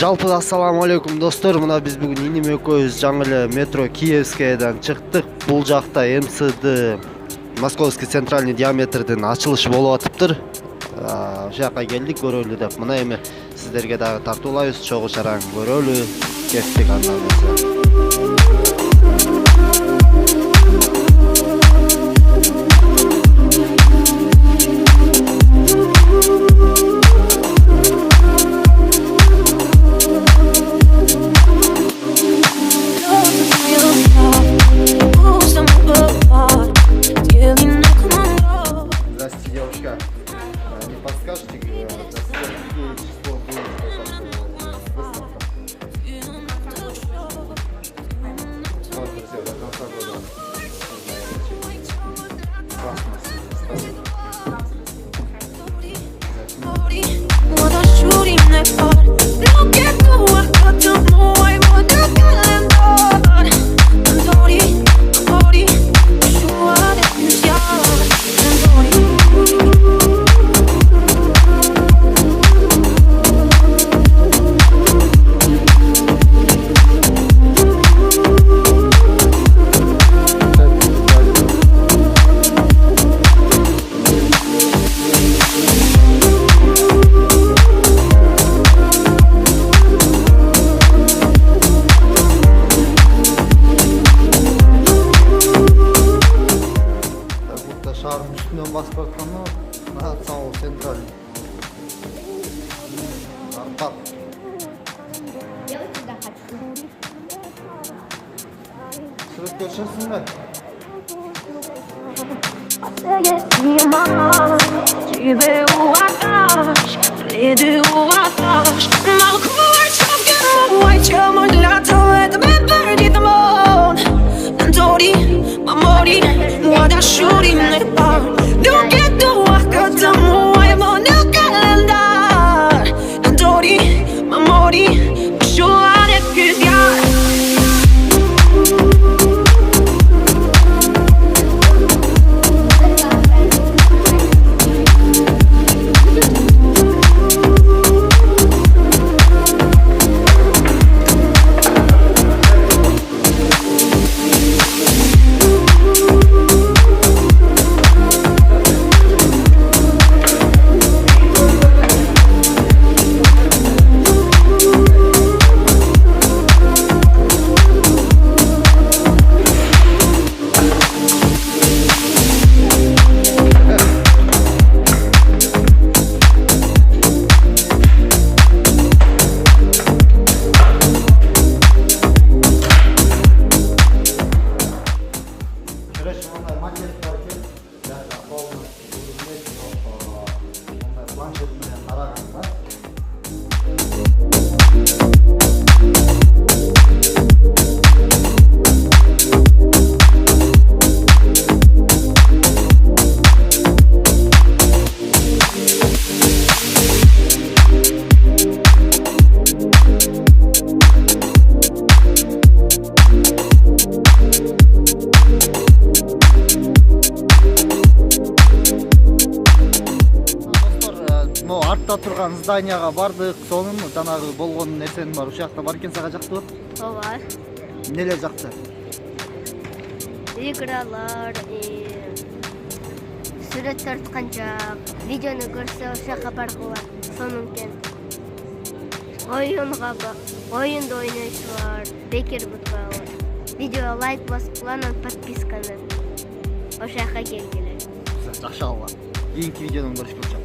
Жалпы ассаламу алейкум достор, мына биз бүгүн иним экөөбүз жаңы эле метро Киевскаядан чыктык. Бул жакта МЦД Московский центральный диаметрдин ачылышы болуп атыптыр. Ошол жака келдик, көрөлү деп. Мына эми сиздерге дагы тартуулайбыз, чогуу чараң көрөлү. Кеттик андан. Девушка, не подскажете, какие число будет выставка? Вот, друзья, до конца года. Шаардын үстүнөн басып атканы, Саул централь. Аркап. Сүрөткө чыксынбы? Артта турган зданияга бардык, сонун жанагы болгон нерсенин бар. Ушул жакта бар экен, сага жактыбы? Ооба. Эмнелер жакты? Игралар, сүрөт тарткан жак, видеону көрсө ошол жака баргыла болот. Сонун экен. Оюнду ойнойсу бар, бекер бутпай болот. Видео лайк басып, анан подписканы. Ошол жака келгиле. Жакшы алла. Кийинки видеону көрүшкөнчө.